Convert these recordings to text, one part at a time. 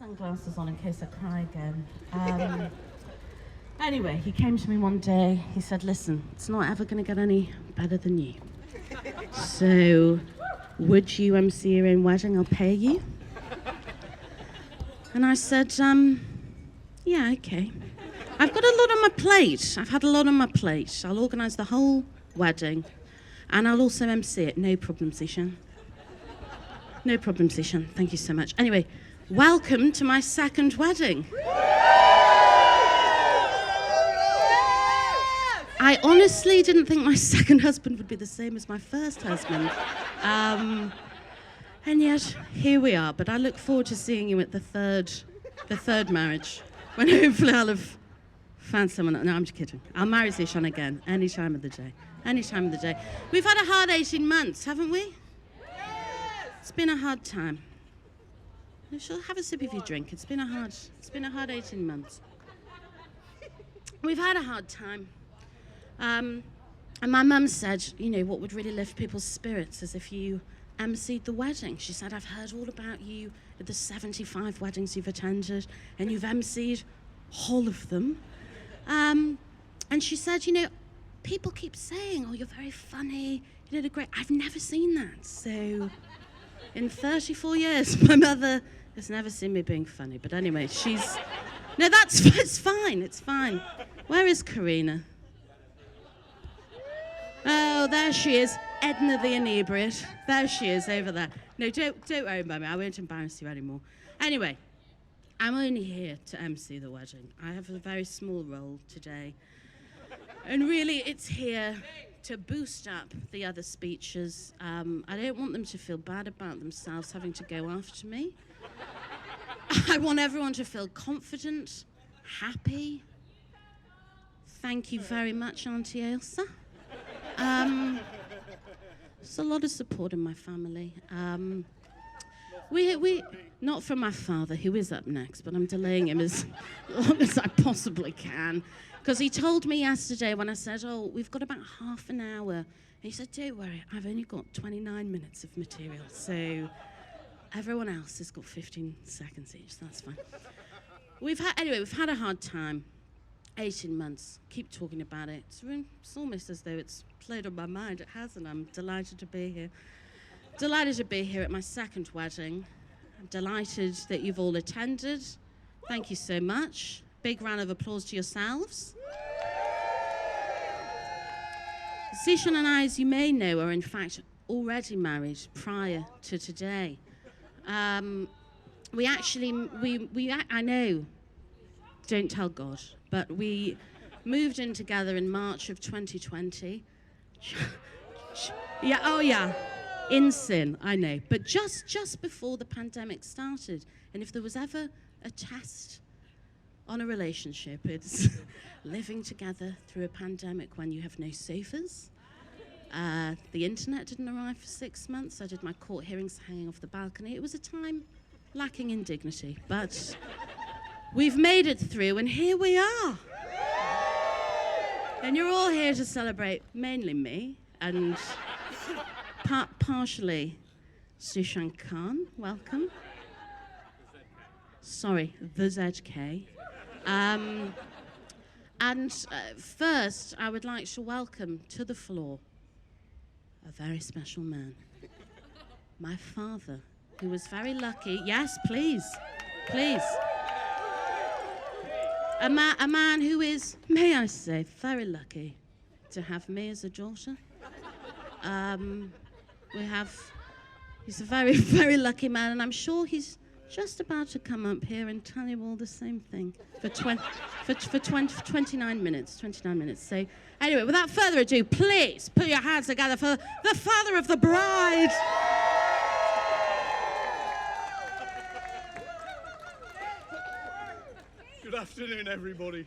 sunglasses on in case I cry again. Anyway, he came to me one day. He said, listen, it's not ever going to get any better than you. So, would you MC your own wedding? I'll pay you. And I said, yeah, okay. I've got a lot on my plate. I've had a lot on my plate. I'll organise the whole wedding. And I'll also MC it. No problem, Zeeshan. No problem, Zeeshan. Thank you so much. Anyway, welcome to my second wedding. I honestly didn't think my second husband would be the same as my first husband. And yet, here we are. But I look forward to seeing you at the third marriage, when hopefully I'll have found someone. No, I'm just kidding. I'll marry Zeeshan again, any time of the day. Any time of the day. We've had a hard 18 months, haven't we? It's been a hard time. She'll have a sip of your drink. It's been a hard 18 months. We've had a hard time. And my mum said, you know, what would really lift people's spirits is if you emceed the wedding. She said, I've heard all about you at the 75 weddings you've attended, and you've emceed all of them. And she said, you know, people keep saying, oh, you're very funny, you did a great... I've never seen that. So in 34 years, my mother has never seen me being funny. But anyway, she's... No, it's fine, it's fine. Where is Karina? Oh, there she is, Edna the inebriate. There she is, over there. No, don't worry about me, I won't embarrass you anymore. Anyway, I'm only here to MC the wedding. I have a very small role today. And really, it's here to boost up the other speeches. I don't want them to feel bad about themselves having to go after me. I want everyone to feel confident, happy. Thank you very much, Auntie Ailsa. There's a lot of support in my family. We not from my father, who is up next, but I'm delaying him as long as I possibly can. Because he told me yesterday when I said, oh, we've got about half an hour. And he said, don't worry, I've only got 29 minutes of material. So everyone else has got 15 seconds each. That's fine. We've had a hard time. 18 months. Keep talking about it. It's almost as though it's played on my mind. It hasn't. I'm delighted to be here. Delighted to be here at my second wedding. I'm delighted that you've all attended. Thank you so much. Big round of applause to yourselves. Zeeshan and I, as you may know, are in fact already married prior to today. I know, don't tell God, but we moved in together in March of 2020. Yeah, in sin, I know. But just before the pandemic started, and if there was ever a test on a relationship, it's living together through a pandemic when you have no sofas. The internet didn't arrive for 6 months. I did my court hearings hanging off the balcony. It was a time lacking in dignity, but we've made it through, and here we are. And you're all here to celebrate, mainly me, and partially Zeeshan Khan. Welcome. Sorry, the ZK. First, I would like to welcome to the floor a very special man. My father, who was very lucky. Yes, please. A man who is, may I say, very lucky to have me as a daughter. He's a very, very lucky man, and I'm sure he's just about to come up here and tell you all the same thing for 29 minutes. So, anyway, without further ado, please put your hands together for the father of the bride. Good afternoon, everybody.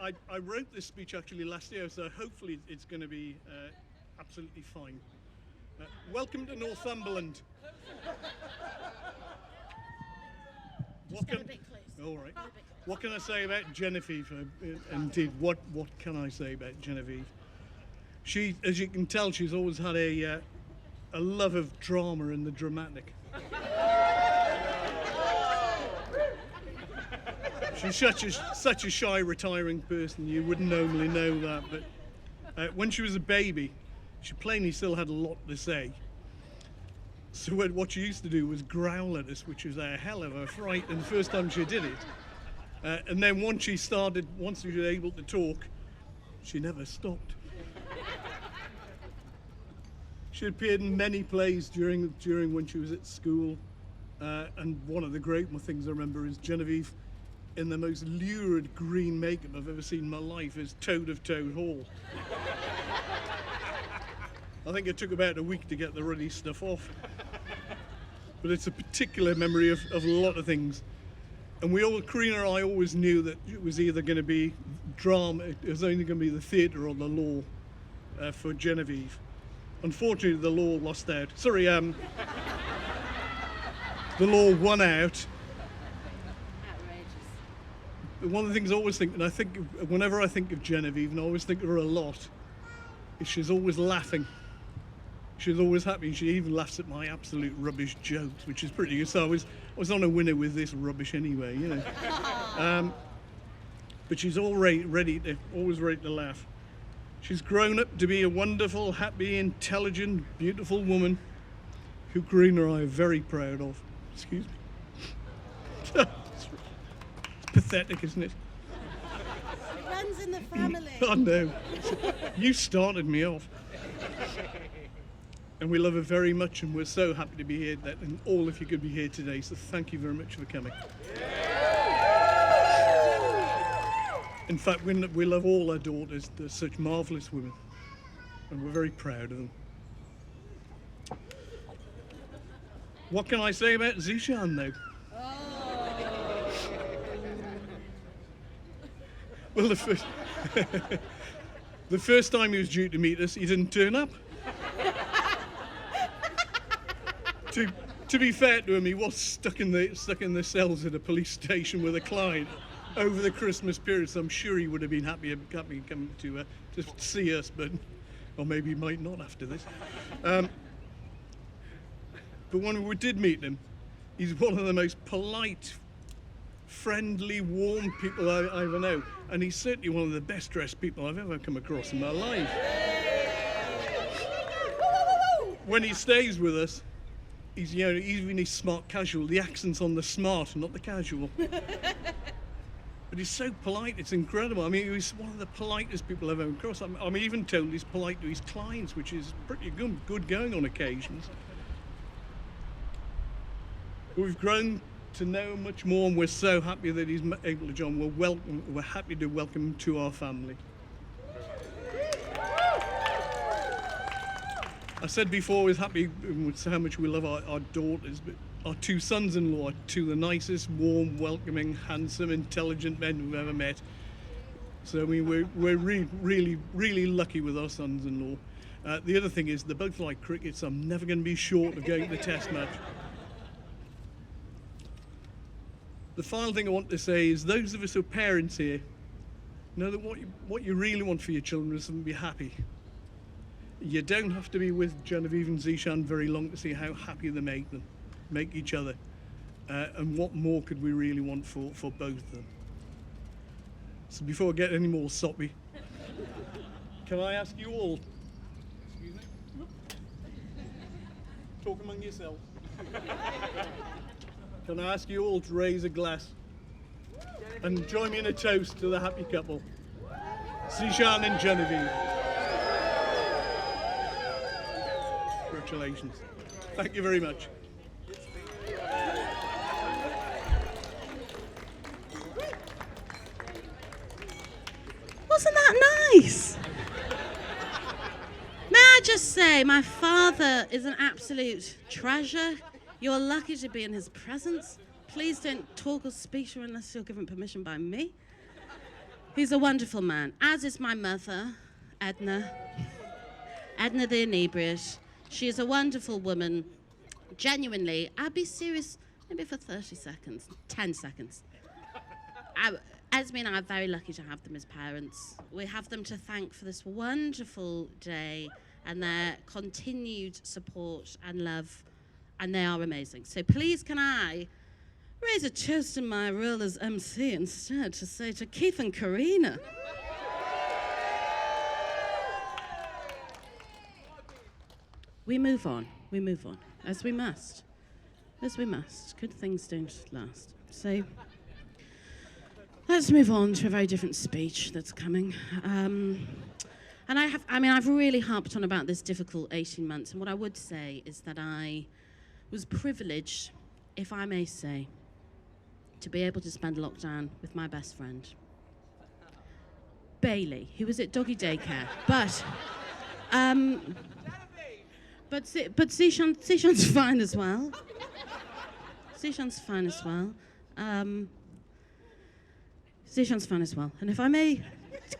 I wrote this speech actually last year, so hopefully it's going to be absolutely fine. Welcome to Northumberland. All right. What can I say about Genevieve? Indeed, what can I say about Genevieve? She, as you can tell, she's always had a love of drama and the dramatic. She's such a shy, retiring person. You wouldn't normally know that, but when she was a baby, she plainly still had a lot to say. So what she used to do was growl at us, which was a hell of a fright, and the first time she did it. And then once she was able to talk, she never stopped. She appeared in many plays during when she was at school, and one of the great things I remember is Genevieve in the most lurid green makeup I've ever seen in my life as Toad of Toad Hall. I think it took about a week to get the ruddy stuff off. But it's a particular memory of a lot of things. And Karina and I always knew that it was either going to be drama, it was only going to be the theatre or the law for Genevieve. Unfortunately, the law lost out. Sorry, the law won out. One of the things I always think, and I think whenever I think of Genevieve, and I always think of her a lot, is she's always laughing. She's always happy. She even laughs at my absolute rubbish jokes, which is pretty good. So I was on a winner with this rubbish anyway, you know. But she's always ready to laugh. She's grown up to be a wonderful, happy, intelligent, beautiful woman who Karina and I are very proud of. Excuse me. It's pathetic, isn't it? It runs in the family. I know. You started me off. And we love her very much, and we're so happy to be here, and all of you could be here today, so thank you very much for coming. In fact, we love all our daughters. They're such marvellous women, and we're very proud of them. What can I say about Zeeshan, though? Well, the first time he was due to meet us, he didn't turn up. To be fair to him, he was stuck in the cells at a police station with a client over the Christmas period, so I'm sure he would have been happy coming to see us, or maybe he might not after this. But when we did meet him, he's one of the most polite, friendly, warm people I ever know, and he's certainly one of the best dressed people I've ever come across in my life. When he stays with us, even he's smart casual. The accent's on the smart, not the casual. But he's so polite, it's incredible. I mean, he's one of the politest people I've ever come across. I'm even told he's polite to his clients, which is pretty good going on occasions. But we've grown to know much more, and we're so happy that he's able to join. We're happy to welcome him to our family. I said before, I was happy with how much we love our daughters, but our two sons-in-law are two of the nicest, warm, welcoming, handsome, intelligent men we've ever met. So I mean, we're really, really lucky with our sons-in-law. The other thing is, they're both like cricket, so I'm never going to be short of going to the test match. The final thing I want to say is, those of us who are parents here know that what you really want for your children is them to be happy. You don't have to be with Genevieve and Zeeshan very long to see how happy they make each other. And what more could we really want for both of them? So before I get any more soppy, can I ask you all, excuse me, talk among yourselves. Can I ask you all to raise a glass and join me in a toast to the happy couple, Zeeshan and Genevieve. Congratulations. Thank you very much. Wasn't that nice? May I just say, my father is an absolute treasure. You're lucky to be in his presence. Please don't talk or speak to him unless you're given permission by me. He's a wonderful man, as is my mother, Edna the inebriate. She is a wonderful woman. Genuinely, I'll be serious, maybe for 30 seconds, 10 seconds. Esme and I are very lucky to have them as parents. We have them to thank for this wonderful day and their continued support and love, and they are amazing. So please can I raise a toast in my role as MC instead to say to Keith and Karina. We move on, as we must. Good things don't last. So, let's move on to a very different speech that's coming. And I've really harped on about this difficult 18 months, and what I would say is that I was privileged, if I may say, to be able to spend lockdown with my best friend, Bailey, who was at doggy daycare. But Zeeshan's fine as well. Zeeshan's fine as well. And if I may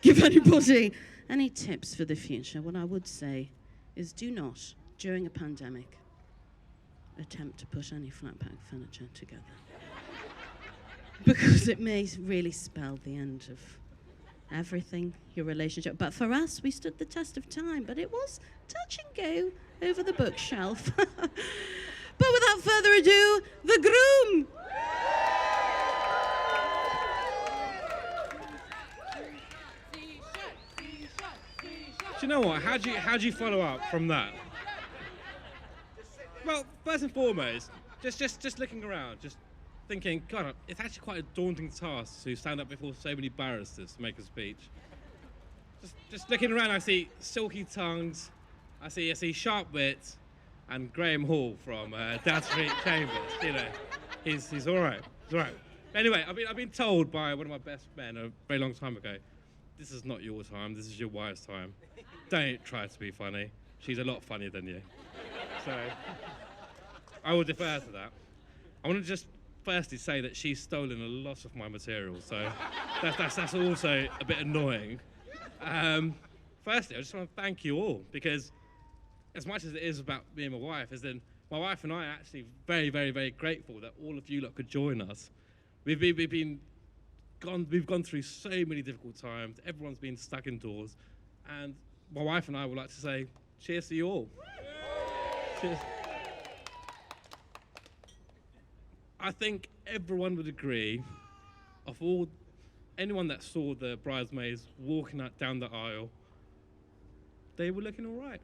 give anybody any tips for the future, what I would say is do not, during a pandemic, attempt to put any flat pack furniture together. Because it may really spell the end of everything, your relationship. But for us, we stood the test of time, but it was touch and go over the bookshelf. But without further ado, the groom! Do you know what? How do you follow up from that? Well, first and foremost, just looking around, just thinking, God, it's actually quite a daunting task to stand up before so many barristers to make a speech. Just looking around, I see silky tongues, I see sharp wits, and Graham Hall from Dad Street Chambers. You know, he's all right. He's all right. Anyway, I've been told by one of my best men a very long time ago, this is not your time. This is your wife's time. Don't try to be funny. She's a lot funnier than you. So I will defer to that. I want to just firstly say that she's stolen a lot of my material, so that's also a bit annoying. Firstly, I just want to thank you all, because as much as it is about me and my wife, my wife and I are actually very, very, very grateful that all of you lot could join us. We've gone through so many difficult times. Everyone's been stuck indoors, and my wife and I would like to say cheers to you all. Cheers. I think everyone would agree, anyone that saw the bridesmaids walking down the aisle, they were looking all right.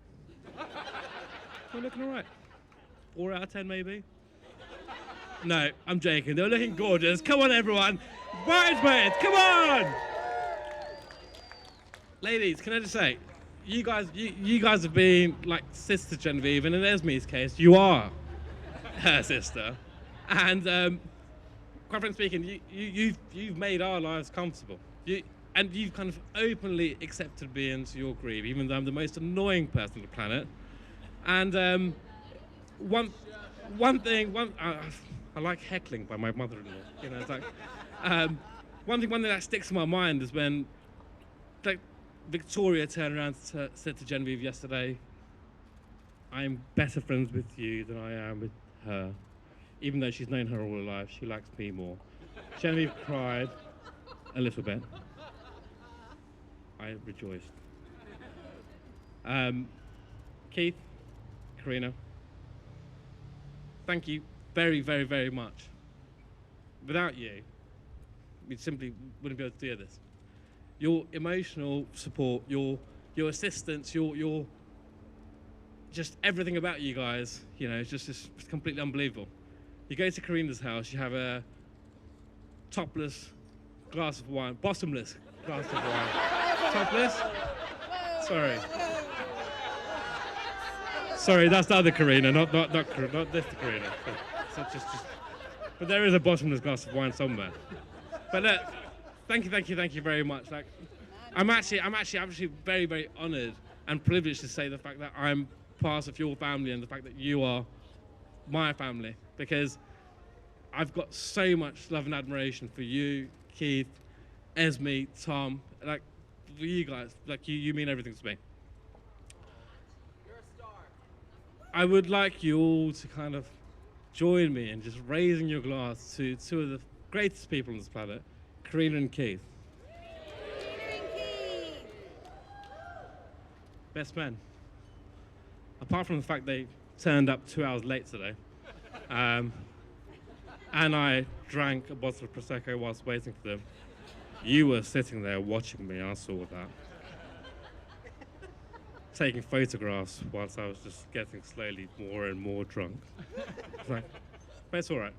They were looking all right. 4 out of 10 maybe? No, I'm joking. They were looking gorgeous. Come on, everyone. Bridesmaids, come on! Ladies, can I just say, you guys have been like Sister Genevieve, and in Esme's case, you are her sister. And quite frankly speaking, you've made our lives comfortable. And you've kind of openly accepted me into your grief, even though I'm the most annoying person on the planet. And one thing, I like heckling by my mother-in-law. You know, it's like one thing that sticks in my mind is when, like, Victoria turned around and said to Genevieve yesterday, "I'm better friends with you than I am with her. Even though she's known her all her life, she likes me more." Genevieve cried a little bit. I rejoiced. Keith, Karina, thank you very, very, very much. Without you, we simply wouldn't be able to do this. Your emotional support, your assistance, your just everything about you guys, you know, it's just completely unbelievable. You go to Karina's house, you have a topless glass of wine, bottomless glass of wine. Topless? Sorry, that's the other Karina, not this Karina. But there is a bottomless glass of wine somewhere. But look, thank you very much. Like, I'm actually very, very honoured and privileged to say the fact that I'm part of your family and the fact that you are my family, because I've got so much love and admiration for you, Keith, Esme, Tom, like, for you guys, like, you mean everything to me. You're a star. I would like you all to kind of join me in just raising your glass to two of the greatest people on this planet, Karina and Keith. Best men. Apart from the fact they turned up 2 hours late today. And I drank a bottle of Prosecco whilst waiting for them. You were sitting there watching me, I saw that. Taking photographs whilst I was just getting slowly more and more drunk. But it's all right.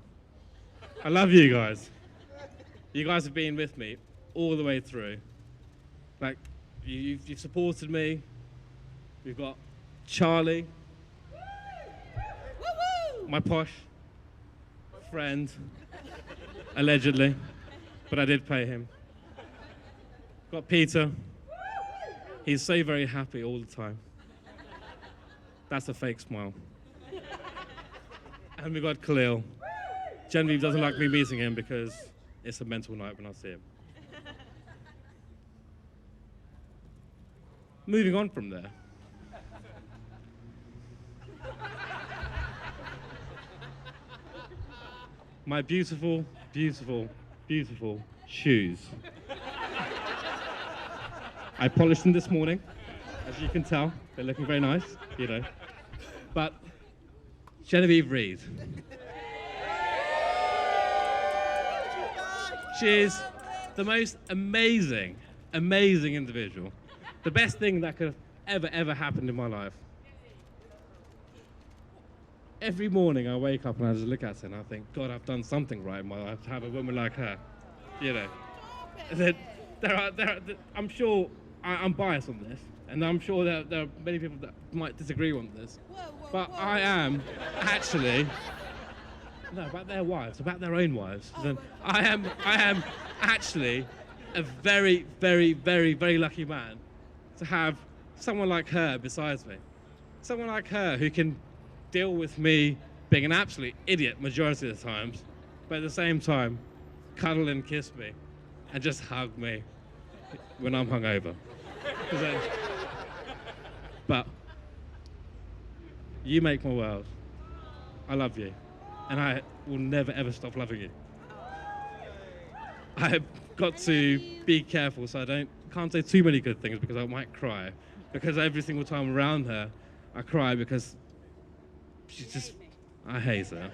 I love you guys. You guys have been with me all the way through. Like, you've supported me. We've got Charlie, my posh friend, allegedly, but I did pay him. Got Peter. He's so very happy all the time. That's a fake smile. And we got Khalil. Genevieve doesn't like me meeting him because it's a mental night when I see him. Moving on from there. My beautiful, beautiful, beautiful shoes. I polished them this morning, as you can tell. They're looking very nice, you know. But Genevieve Reed. She's the most amazing, amazing individual. The best thing that could have ever happened in my life. Every morning I wake up and I just look at her and I think, God, I've done something right in my life to have a woman like her, you know. I'm sure I'm biased on this, and I'm sure there are many people that might disagree on this, but I am actually, no, about their wives, about their own wives. Then I am actually a very, very, very, very lucky man to have someone like her besides me. Someone like her who can deal with me being an absolute idiot majority of the times, but at the same time, cuddle and kiss me and just hug me when I'm hungover. But you make my world. I love you. And I will never ever stop loving you. I've got to be careful so I can't say too many good things because I might cry. Because every single time around her, I cry because she's just, I hate her.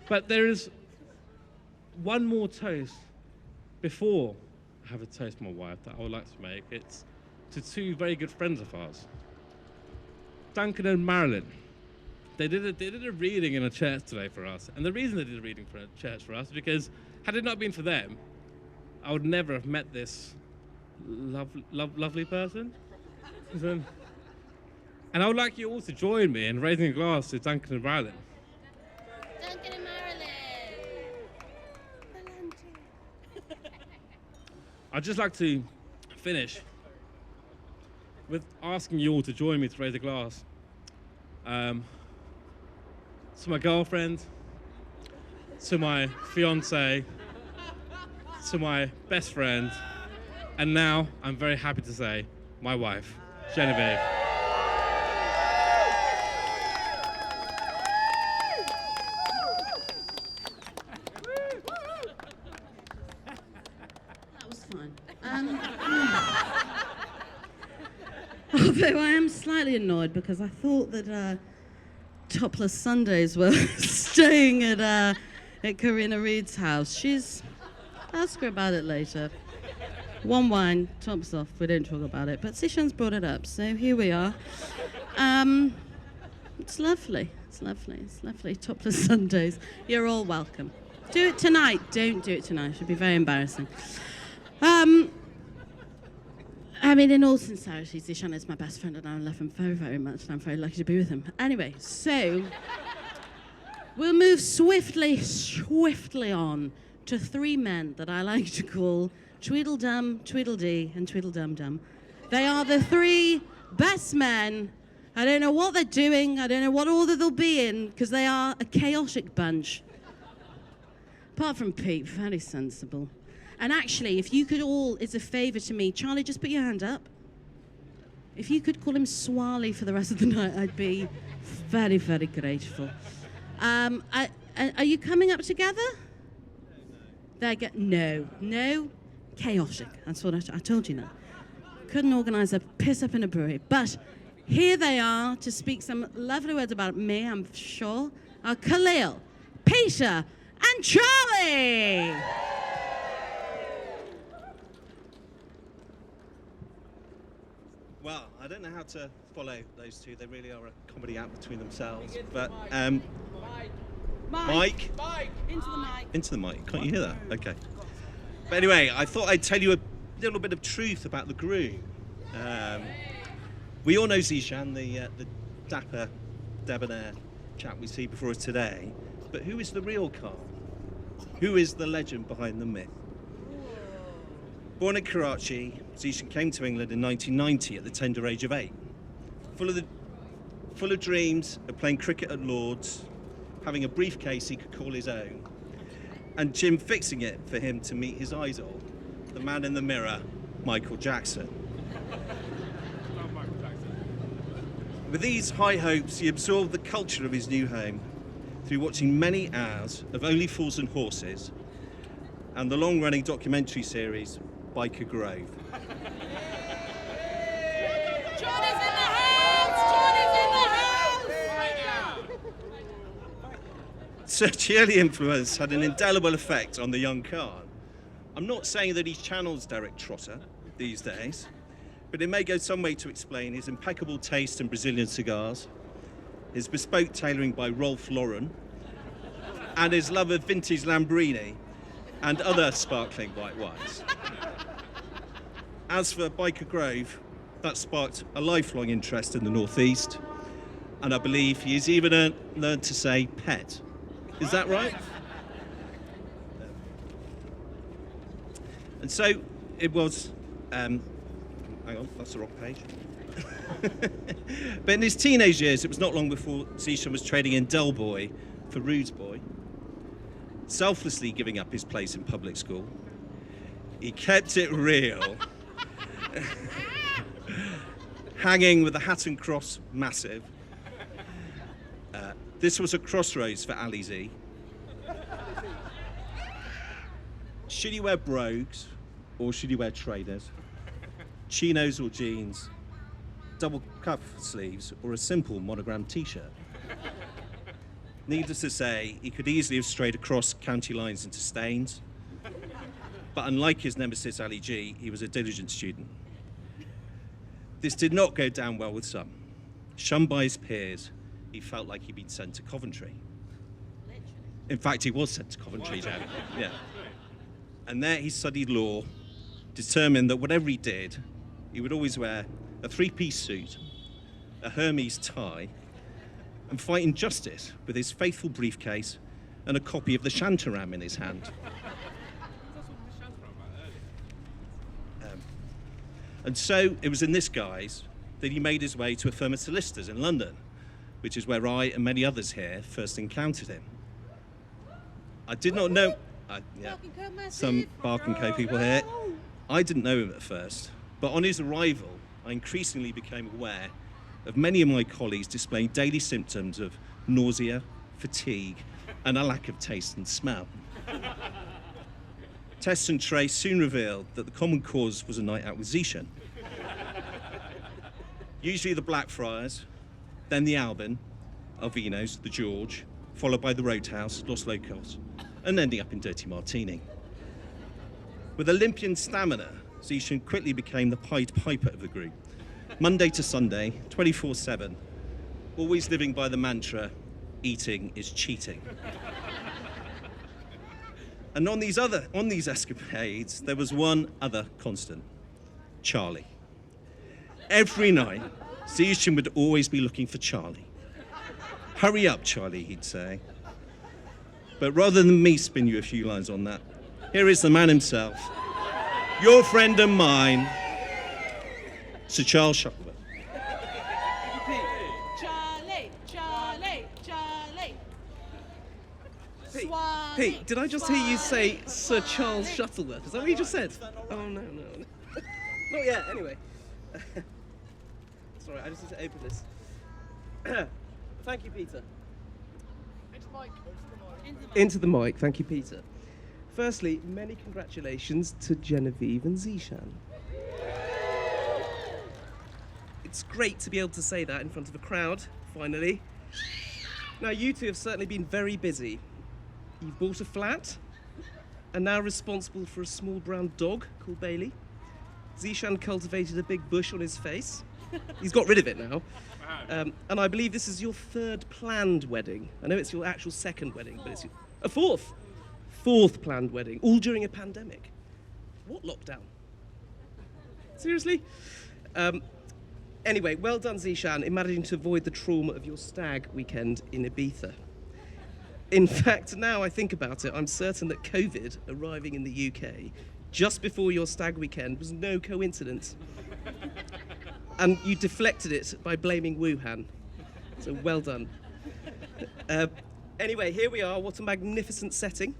But there is one more toast before I have a toast to my wife that I would like to make. It's to two very good friends of ours, Duncan and Marilyn. They did a reading in a church today for us. And the reason they did a reading for a church for us is because had it not been for them, I would never have met this lovely person. And I would like you all to join me in raising a glass to Duncan and Marilyn. Duncan and Marilyn. I'd just like to finish with asking you all to join me to raise a glass. To my girlfriend, to my fiance, to my best friend, and now I'm very happy to say, my wife, Genevieve. That was fine. Although I am slightly annoyed because I thought that Topless Sundays were staying at Karina Reed's house. Ask her about it later. One wine, tops off, we don't talk about it. But Zeeshan's brought it up, so here we are. It's lovely, it's lovely, it's lovely. Topless Sundays, you're all welcome. Do it tonight, don't do it tonight, it should be very embarrassing. I mean, in all sincerity, Zeeshan is my best friend and I love him very, very much and I'm very lucky to be with him. Anyway, so we'll move swiftly on to three men that I like to call Tweedledum, Tweedledee, and Tweedledum-Dum. They are the three best men. I don't know what they're doing. I don't know what order they'll be in because they are a chaotic bunch. Apart from Pete, very sensible. And actually, if you could all, as a favour to me, Charlie, just put your hand up. If you could call him Swally for the rest of the night, I'd be very, very grateful. Are you coming up together? No, chaotic. That's what I told you now. Couldn't organise a piss up in a brewery. But here they are to speak some lovely words about me, I'm sure. Khalil, Peter, and Charlie. Well, I don't know how to follow those two. They really are a comedy act between themselves. But Mike. Into the mic. Into the mic. Can't you hear that? Okay. But anyway, I thought I'd tell you a little bit of truth about the groom. We all know Zeeshan, the dapper, debonair chap we see before us today. But who is the real Khan? Who is the legend behind the myth? Born in Karachi, Zeeshan came to England in 1990 at the tender age of 8. Full of dreams of playing cricket at Lord's, having a briefcase he could call his own, and Jim fixing it for him to meet his idol, the man in the mirror, Michael Jackson. With these high hopes, he absorbed the culture of his new home through watching many hours of Only Fools and Horses and the long-running documentary series Biker Grove. Johnny's in the house! Johnny's in the house! Such early influence had an indelible effect on the young Khan. I'm not saying that he channels Derek Trotter these days, but it may go some way to explain his impeccable taste in Brazilian cigars, his bespoke tailoring by Rolf Lauren, and his love of vintage Lambrini and other sparkling white wines. As for Biker Grove, that sparked a lifelong interest in the Northeast, and I believe he has even learned to say pet. Is that right? And so it was, hang on, that's the wrong page. But in his teenage years, it was not long before Zeeshan was trading in Del Boy for Rude's Boy, selflessly giving up his place in public school. He kept it real, hanging with the Hatton Cross massive. This was a crossroads for Ali Z. Should he wear brogues or should he wear trainers? Chinos or jeans? Double cuff sleeves or a simple monogram t-shirt? Needless to say, he could easily have strayed across county lines into Staines. But unlike his nemesis Ali G, he was a diligent student. This did not go down well with some. Shunned by his peers, he felt like he'd been sent to Coventry. In fact, he was sent to Coventry, Jan. Yeah. And there he studied law, determined that whatever he did, he would always wear a three-piece suit, a Hermes tie, and fight injustice with his faithful briefcase and a copy of the Shantaram in his hand. And so it was in this guise that he made his way to a firm of solicitors in London, which is where I and many others here first encountered him. I did not know... some Bark & Co people here. I didn't know him at first, but on his arrival, I increasingly became aware of many of my colleagues displaying daily symptoms of nausea, fatigue, and a lack of taste and smell. Tests and trace soon revealed that the common cause was a night out with Zeeshan. Usually the Blackfriars, then the Alban, Alvino's, the George, followed by the Roadhouse, Los Locos, and ending up in Dirty Martini. With Olympian stamina, Zeeshan quickly became the Pied Piper of the group, Monday to Sunday, 24/7, always living by the mantra, eating is cheating. And on these escapades, there was one other constant, Charlie. Every night, Zeeshan would always be looking for Charlie. Hurry up, Charlie, he'd say. But rather than me spin you a few lines on that, here is the man himself, your friend and mine, Sir Charles Shuttleworth. Charlie, Charlie, Charlie. Pete, did I just hear you say Sir Charles Shuttleworth? Is that what you just said? Oh, no. Not yet, anyway. Sorry, I just need to open this. Thank you, Peter. Into the mic, thank you, Peter. Firstly, many congratulations to Genevieve and Zeeshan. It's great to be able to say that in front of a crowd, finally. Now, you two have certainly been very busy. You've bought a flat, and now responsible for a small brown dog called Bailey. Zeeshan cultivated a big bush on his face. He's got rid of it now. And I believe this is your third planned wedding. I know it's your actual second wedding, but it's a fourth. Fourth planned wedding, all during a pandemic. What lockdown? Seriously? Anyway, well done, Zeeshan, in managing to avoid the trauma of your stag weekend in Ibiza. In fact, now I think about it, I'm certain that COVID arriving in the UK just before your stag weekend was no coincidence. And you deflected it by blaming Wuhan. So well done. Anyway, here we are. What a magnificent setting.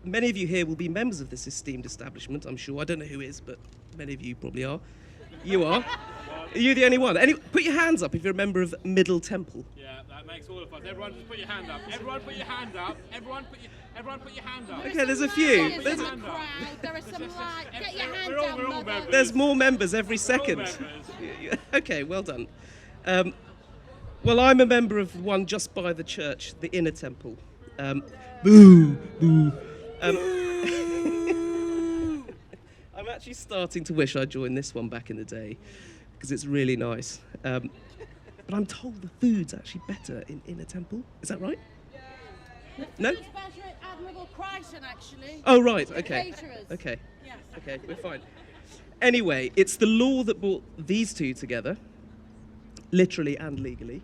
Many of you here will be members of this esteemed establishment, I'm sure. I don't know who is, but many of you probably are. You are. Are you the only one? Put your hands up if you're a member of Middle Temple. Yeah, that makes all of us. Everyone just put your hand up. Everyone put your hand up. Everyone put your hand up. Okay, there's a few. There are some light. Get your hand down, we're all mother. members. There's more members every second. members. Okay, well done. Well, I'm a member of one just by the church, the Inner Temple. Boo, boo. I'm actually starting to wish I'd joined this one back in the day, because it's really nice. But I'm told the food's actually better in Inner Temple. Is that right? No? It's better at Admiral Crichton, actually. Oh, right, The okay. caterers. Okay. Yes. Okay, we're fine. Anyway, it's the law that brought these two together, literally and legally.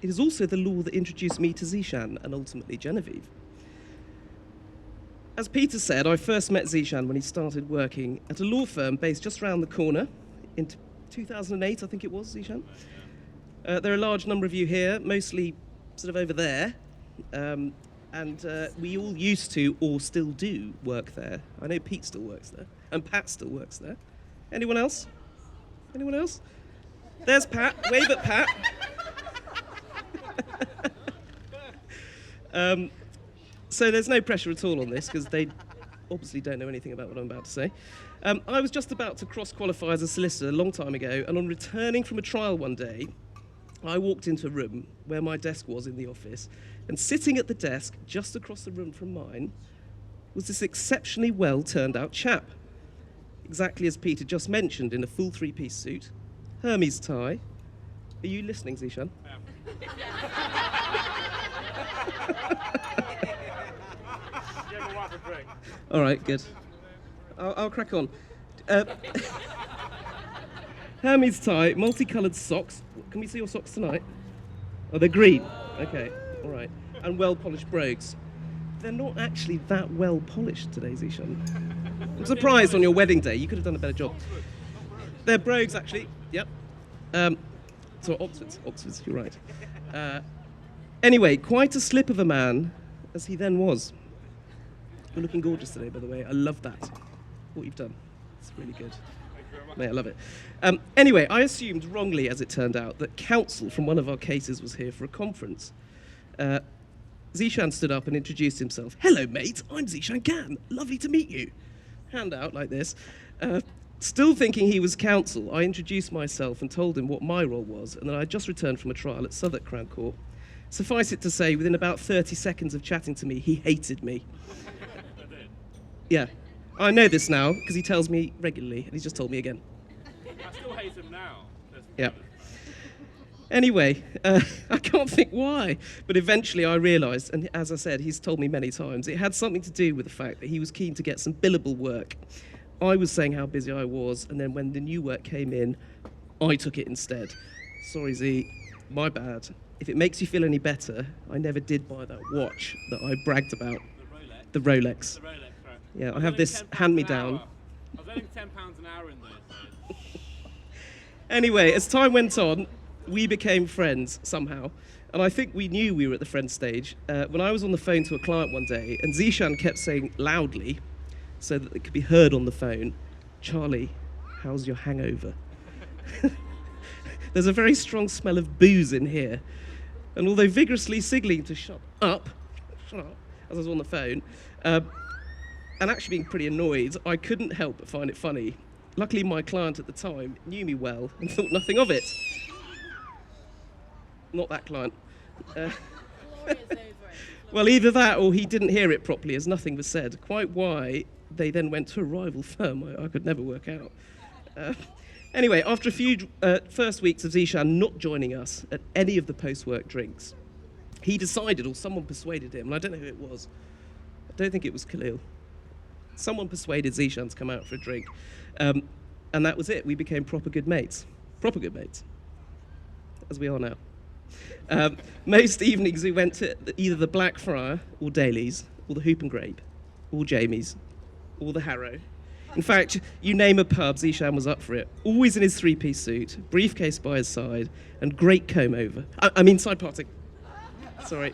It is also the law that introduced me to Zeeshan and ultimately Genevieve. As Peter said, I first met Zeeshan when he started working at a law firm based just around the corner in 2008, I think it was, Zeeshan. There are a large number of you here, mostly sort of over there. And we all used to, or still do, work there. I know Pete still works there, and Pat still works there. Anyone else? Anyone else? There's Pat. Wave at Pat. So there's no pressure at all on this, because they obviously don't know anything about what I'm about to say. I was just about to cross-qualify as a solicitor a long time ago, and on returning from a trial one day, I walked into a room where my desk was in the office, and sitting at the desk just across the room from mine was this exceptionally well-turned-out chap. Exactly as Peter just mentioned, in a full three-piece suit, Hermes tie. Are you listening, Zeeshan? All right, good. I'll crack on. Hermes tie, multicoloured socks. Can we see your socks tonight? Oh, they're green. Okay, all right. And well-polished brogues. They're not actually that well-polished today, Zeeshan. I'm surprised on your wedding day. You could have done a better job. They're brogues, actually. Yep. So Oxfords, you're right. Anyway, quite a slip of a man, as he then was. You're looking gorgeous today, by the way. I love that. What you've done. It's really good. Mate, I love it. Anyway, I assumed wrongly, as it turned out, that counsel from one of our cases was here for a conference. Zeeshan stood up and introduced himself. Hello, mate. I'm Zeeshan Khan. Lovely to meet you. Hand out like this. Still thinking he was counsel, I introduced myself and told him what my role was, and that I'd just returned from a trial at Southwark Crown Court. Suffice it to say, within about 30 seconds of chatting to me, he hated me. Yeah. I know this now, because he tells me regularly, and he's just told me again. I still hate him now. Yeah. Anyway, I can't think why, but eventually I realised, and as I said, he's told me many times, it had something to do with the fact that he was keen to get some billable work. I was saying how busy I was, and then when the new work came in, I took it instead. Sorry, Z, my bad. If it makes you feel any better, I never did buy that watch that I bragged about. The Rolex. The Rolex, right. Yeah, I have this hand-me-down. I was earning £10 an hour in those days. Anyway, as time went on, we became friends somehow. And I think we knew we were at the friend stage when I was on the phone to a client one day, and Zeeshan kept saying loudly, so that it could be heard on the phone, "Charlie, how's your hangover?" There's a very strong smell of booze in here. And although vigorously signaling to shut up, as I was on the phone, and actually being pretty annoyed, I couldn't help but find it funny. Luckily, my client at the time knew me well and thought nothing of it. Not that client. Gloria's over it. Well, either that or he didn't hear it properly as nothing was said. Quite why they then went to a rival firm, I could never work out. Anyway, after a few first weeks of Zeeshan not joining us at any of the post-work drinks, he decided, or someone persuaded him, and I don't know who it was. I don't think it was Khalil. Someone persuaded Zeeshan to come out for a drink. And that was it. We became proper good mates. Proper good mates. As we are now. Most evenings we went to either the Blackfriar or Daly's, or the Hoop and Grape, or Jamie's, or the Harrow. In fact, you name a pub, Zeeshan was up for it. Always in his three-piece suit, briefcase by his side, and great comb over. I mean side parting. Sorry.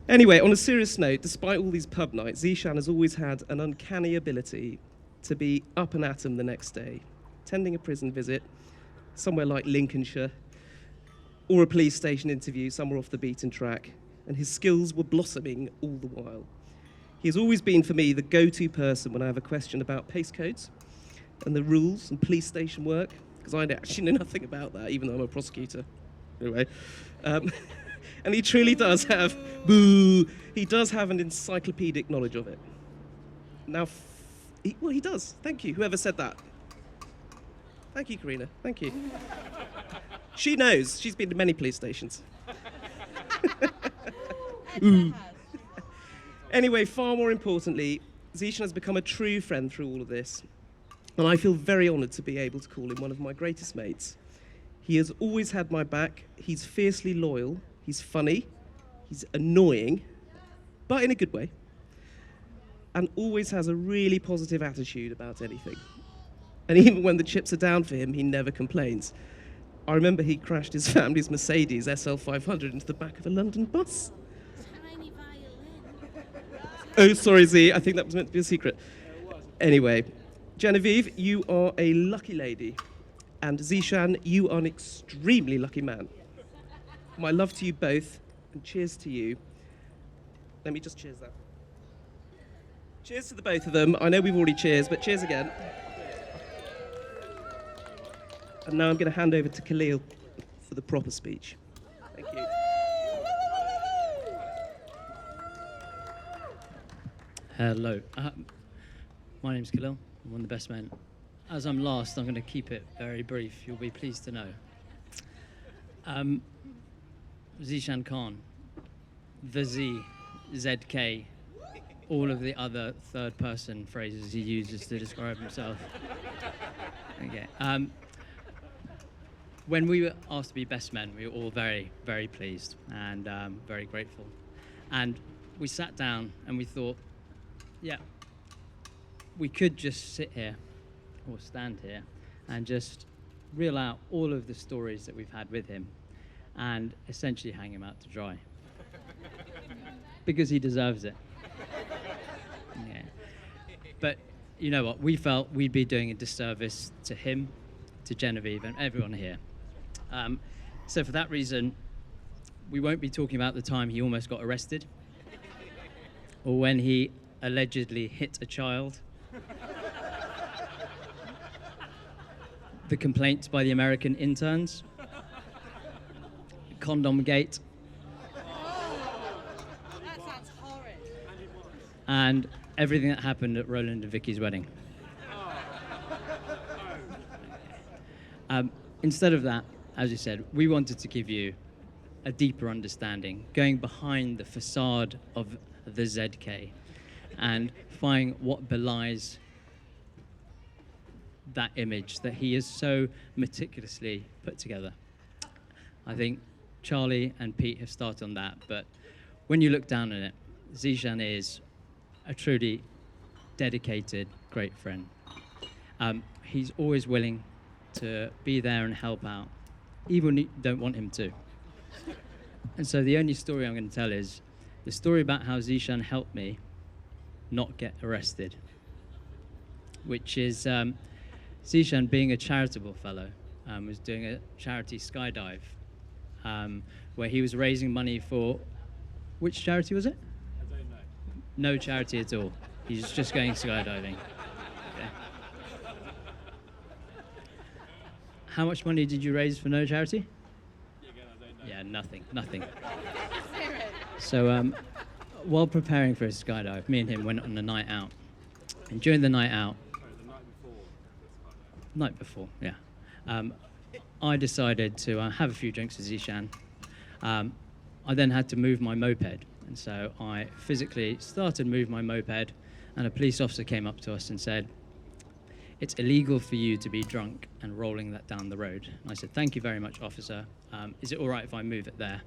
Anyway, on a serious note, despite all these pub nights, Zeeshan has always had an uncanny ability to be up and at 'em the next day, attending a prison visit, somewhere like Lincolnshire, or a police station interview somewhere off the beaten track, and his skills were blossoming all the while. He has always been, for me, the go-to person when I have a question about pace codes and the rules and police station work, because I actually know nothing about that, even though I'm a prosecutor. Anyway. And he truly does have, he does have an encyclopedic knowledge of it. Now, he does. Thank you, whoever said that. Thank you, Karina. Thank you. She knows. She's been to many police stations. Anyway, far more importantly, Zeeshan has become a true friend through all of this. And I feel very honoured to be able to call him one of my greatest mates. He has always had my back. He's fiercely loyal. He's funny. He's annoying, but in a good way. And always has a really positive attitude about anything. And even when the chips are down for him, he never complains. I remember he crashed his family's Mercedes SL500 into the back of a London bus. Tiny violin. Oh, sorry, Z. I think that was meant to be a secret. Anyway, Genevieve, you are a lucky lady. And Zeeshan, you are an extremely lucky man. My love to you both, and cheers to you. Let me just cheers that. Cheers to the both of them. I know we've already cheers, but cheers again. And now I'm going to hand over to Khalil for the proper speech. Thank you. Hello. My name's Khalil. I'm one of the best men. As I'm last, I'm going to keep it very brief. You'll be pleased to know. Zeeshan Khan, the Z, ZK, all of the other third-person phrases he uses to describe himself. Okay. When we were asked to be best men, we were all very, very pleased and very grateful. And we sat down and we thought, yeah, we could just sit here or stand here and just reel out all of the stories that we've had with him and essentially hang him out to dry. Because he deserves it. Yeah. But you know what? We felt we'd be doing a disservice to him, to Genevieve, and everyone here. So for that reason, we won't be talking about the time he almost got arrested, or when he allegedly hit a child, the complaints by the American interns, Condom Gate, That sounds horrid. and everything that happened at Roland and Vicky's wedding. Instead of that, as you said, we wanted to give you a deeper understanding, going behind the facade of the ZK and find what belies that image that he has so meticulously put together. I think Charlie and Pete have started on that, but when you look down on it, Zeeshan is a truly dedicated, great friend. He's always willing to be there and help out, even when you don't want him to. And so the only story I'm going to tell is the story about how Zeeshan helped me not get arrested, which is Zeeshan, being a charitable fellow, was doing a charity skydive where he was raising money for, which charity was it? I don't know. No charity at all. He's just going skydiving. Okay. How much money did you raise for no charity? Yeah, nothing. So while preparing for a skydive, me and him went on a night out. And during the night out... Night before, yeah. I decided to have a few drinks with Zeeshan. I then had to move my moped. And so I physically started to move my moped, and a police officer came up to us and said, "It's illegal for you to be drunk and rolling that down the road." And I said, "Thank you very much, officer. Is it all right if I move it there?"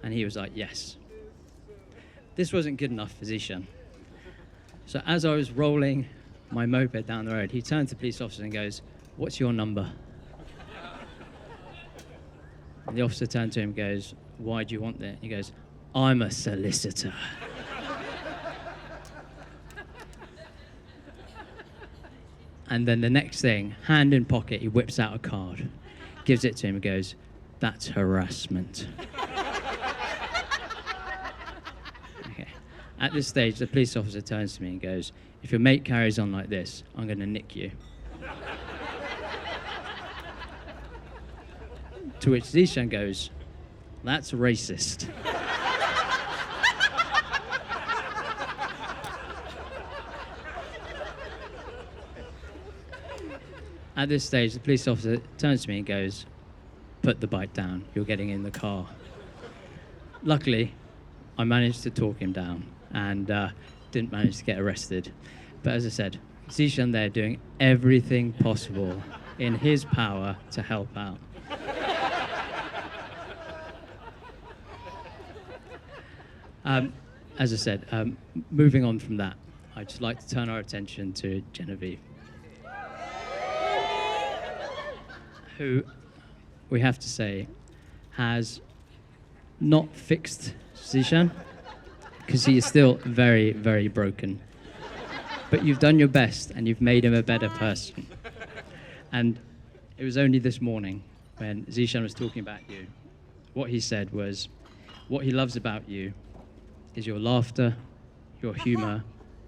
And he was like, "Yes." This wasn't good enough for Zeeshan. So as I was rolling my moped down the road, he turned to the police officer and goes, "What's your number?" And the officer turned to him and goes, "Why do you want that?" He goes, "I'm a solicitor." And then the next thing, hand in pocket, he whips out a card, gives it to him and goes, "That's harassment." Okay. At this stage, the police officer turns to me and goes, "If your mate carries on like this, I'm going to nick you." To which Zeeshan goes, "That's racist." At this stage, the police officer turns to me and goes, "Put the bike down, you're getting in the car." Luckily, I managed to talk him down and didn't manage to get arrested. But as I said, Zeeshan there doing everything possible in his power to help out. As I said, moving on from that, I'd just like to turn our attention to Genevieve, who, we have to say, has not fixed Zeeshan, because he is still very, very broken. But you've done your best, and you've made him a better person. And it was only this morning, when Zeeshan was talking about you, what he said was, what he loves about you is your laughter, your humor,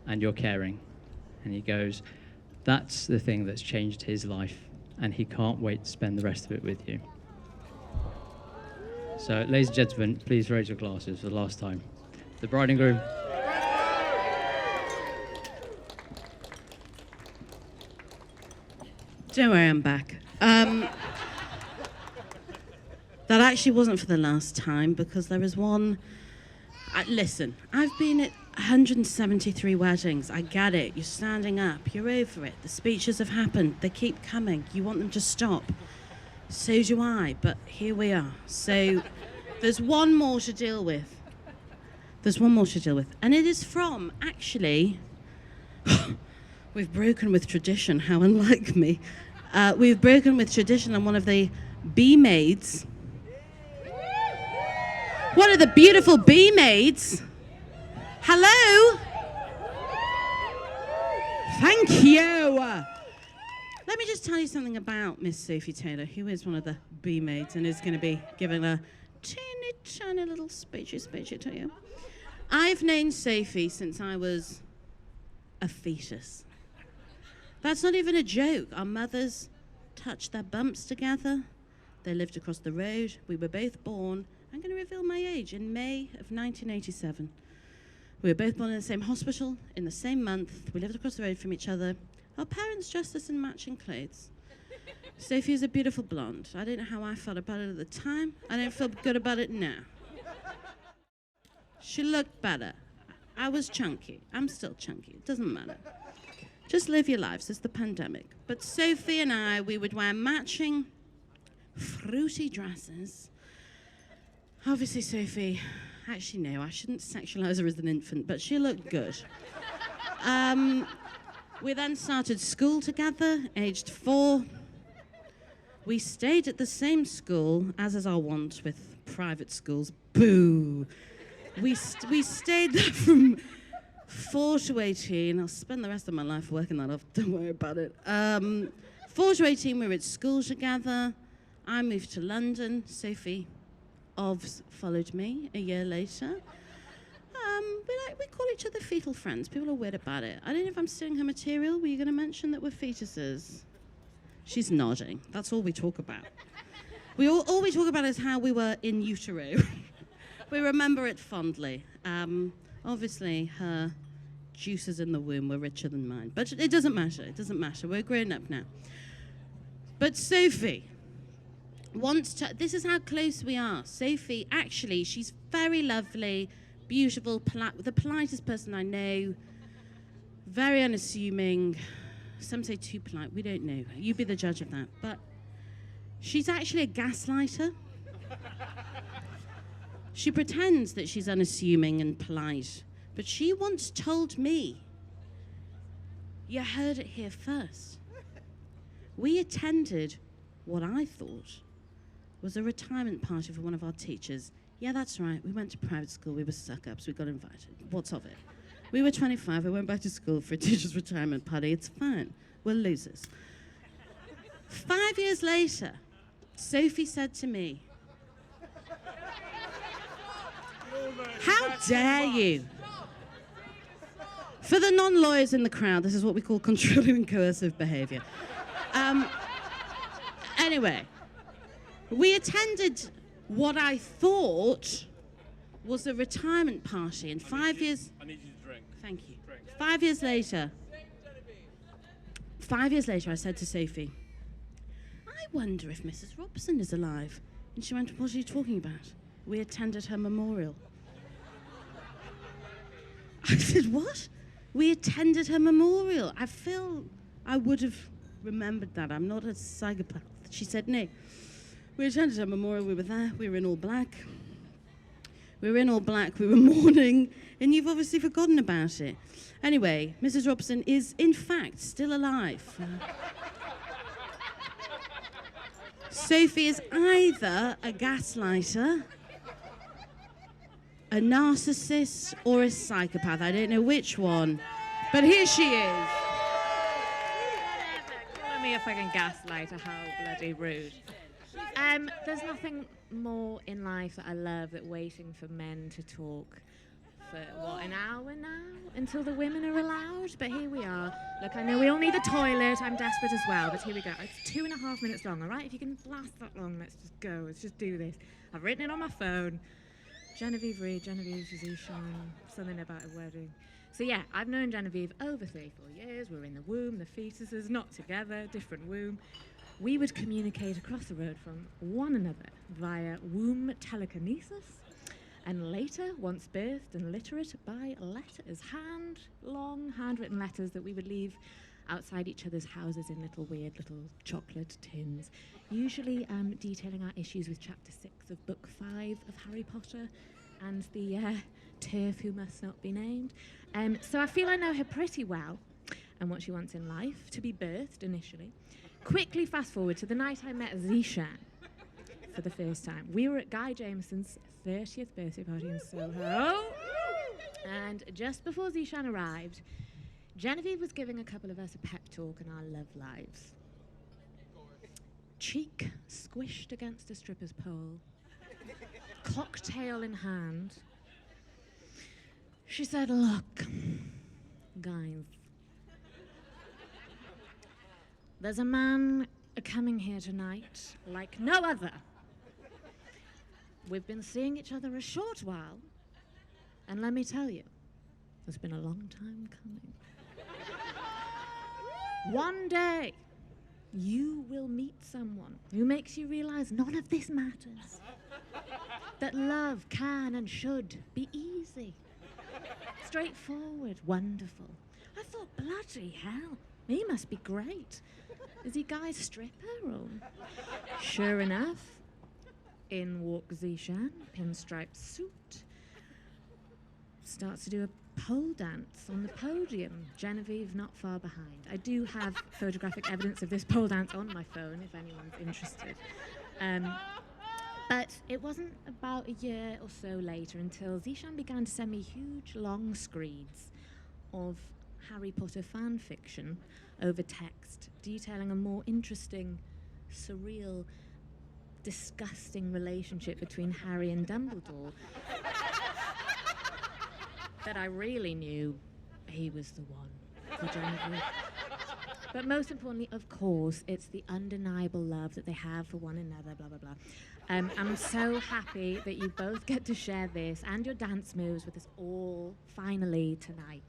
and your caring. And he goes, that's the thing that's changed his life, and he can't wait to spend the rest of it with you. So, ladies and gentlemen, please raise your glasses for the last time. The bride and groom. Don't worry, I'm back. That actually wasn't for the last time, because there was one... listen, I've been at 173 weddings. I get it. You're standing up. You're over it. The speeches have happened. They keep coming. You want them to stop. So do I, but here we are. So there's one more to deal with. And it is from, actually... We've broken with tradition. How unlike me. We've broken with tradition, and one of the bee maids... One of the beautiful bee maids. Hello. Thank you. Let me just tell you something about Miss Sophie Taylor, who is one of the bee maids and is going to be giving a teeny tiny little speechy to you. I've known Sophie since I was a fetus. That's not even a joke. Our mothers touched their bumps together. They lived across the road. We were both born... I'm going to reveal my age, in May of 1987. We were both born in the same hospital, in the same month. We lived across the road from each other. Our parents dressed us in matching clothes. Sophie is a beautiful blonde. I don't know how I felt about it at the time. I don't feel good about it now. She looked better. I was chunky. I'm still chunky. It doesn't matter. Just live your lives. It's the pandemic. But Sophie and I, we would wear matching fruity dresses. Obviously, Sophie, actually, no, I shouldn't sexualize her as an infant, but she looked good. We then started school together, aged 4. We stayed at the same school, as is our wont with private schools. Boo! We stayed there from 4 to 18. I'll spend the rest of my life working that off, don't worry about it. 4 to 18, we were at school together. I moved to London. Sophie Ovs followed me a year later. We call each other fetal friends. People are weird about it. I don't know if I'm stealing her material. Were you going to mention that we're fetuses? She's nodding. That's all we talk about. all we talk about is how we were in utero. We remember it fondly. Obviously, her juices in the womb were richer than mine. But it doesn't matter. It doesn't matter. We're grown up now. But Sophie wants to... This is how close we are. Sophie, actually, she's very lovely, beautiful, the politest person I know. Very unassuming. Some say too polite. We don't know. You be the judge of that. But she's actually a gaslighter. She pretends that she's unassuming and polite. But she once told me, you heard it here first. We attended what I thought was a retirement party for one of our teachers. Yeah, that's right. We went to private school. We were suck-ups. We got invited. What's of it? We were 25. We went back to school for a teacher's retirement party. It's fine. We're losers. 5 years later, Sophie said to me, how dare you? For the non-lawyers in the crowd, this is what we call controlling and coercive behavior. Anyway, we attended what I thought was a retirement party, and 5 years... I need you to drink. Thank you. Drink. 5 years later, I said to Sophie, I wonder if Mrs. Robson is alive. And she went, what are you talking about? We attended her memorial. I said, what? We attended her memorial. I feel I would have remembered that. I'm not a psychopath. She said, no. We attended her memorial. We were there. We were in all black. We were mourning, and you've obviously forgotten about it. Anyway, Mrs. Robson is, in fact, still alive. Sophie is either a gaslighter, a narcissist, or a psychopath. I don't know which one, but here she is. Calling me a fucking gaslighter, how bloody rude. There's nothing more in life that I love than waiting for men to talk for, an hour now? Until the women are allowed? But here we are. Look, I know we all need the toilet. I'm desperate as well, but here we go. It's 2.5 minutes long, all right? If you can last that long, let's just go. Let's just do this. I've written it on my phone. Genevieve, Zeeshan, something about a wedding. So yeah, I've known Genevieve over 34 years. We're in the womb, the fetuses, not together, different womb. We would communicate across the road from one another via womb telekinesis, and later, once birthed and literate, by letters, long handwritten letters that we would leave outside each other's houses in weird little chocolate tins, usually detailing our issues with chapter 6 of book 5 of Harry Potter and the turf who must not be named. So I feel I know her pretty well and what she wants in life, to be birthed initially. Quickly fast forward to the night I met Zeeshan for the first time. We were at Guy Jameson's 30th birthday party in Soho, and just before Zeeshan arrived, Genevieve was giving a couple of us a pep talk on our love lives. Cheek squished against a stripper's pole, cocktail in hand. She said, look, guys, there's a man coming here tonight like no other. We've been seeing each other a short while, and let me tell you, it's been a long time coming. One day, you will meet someone who makes you realize none of this matters. That love can and should be easy, straightforward, wonderful. I thought, bloody hell, he must be great. Is he Guy's stripper or? Sure enough, in walks Zeeshan, pinstripe suit, starts to do a pole dance on the podium. Genevieve not far behind. I do have photographic evidence of this pole dance on my phone if anyone's interested. But it wasn't about a year or so later until Zeeshan began to send me huge long screeds of Harry Potter fan fiction over text, detailing a more interesting, surreal, disgusting relationship between Harry and Dumbledore that I really knew he was the one for Genevieve. But most importantly, of course, it's the undeniable love that they have for one another, blah, blah, blah. I'm so happy that you both get to share this and your dance moves with us all finally tonight.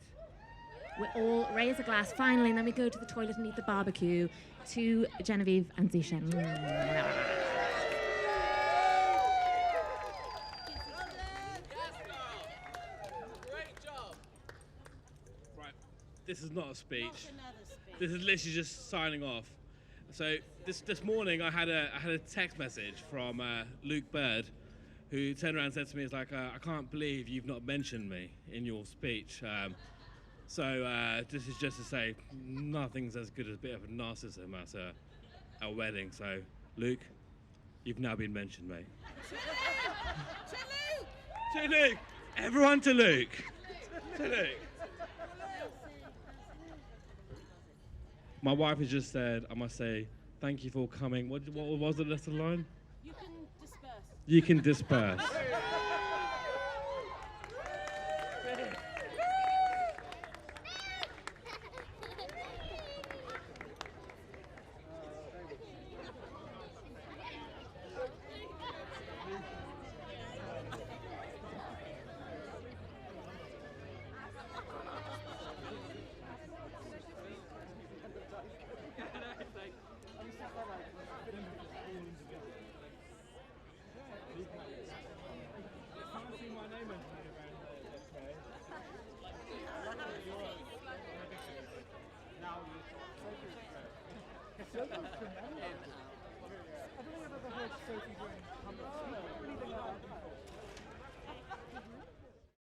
We all raise a glass finally, and then we go to the toilet and eat the barbecue to Genevieve and Zeeshan. Right, this is not a speech. This is literally just signing off. So this morning I had a text message from Luke Bird, who turned around and said to me, "It's like I can't believe you've not mentioned me in your speech." So this is just to say nothing's as good as a bit of a narcissism as a wedding. So Luke, you've now been mentioned, mate. To Luke! Everyone to Luke! To Luke! My wife has just said, I must say, thank you for coming. What was the rest of the line? You can disperse. You can disperse. I don't think I've ever heard Sophie Graham come. She's really like that before.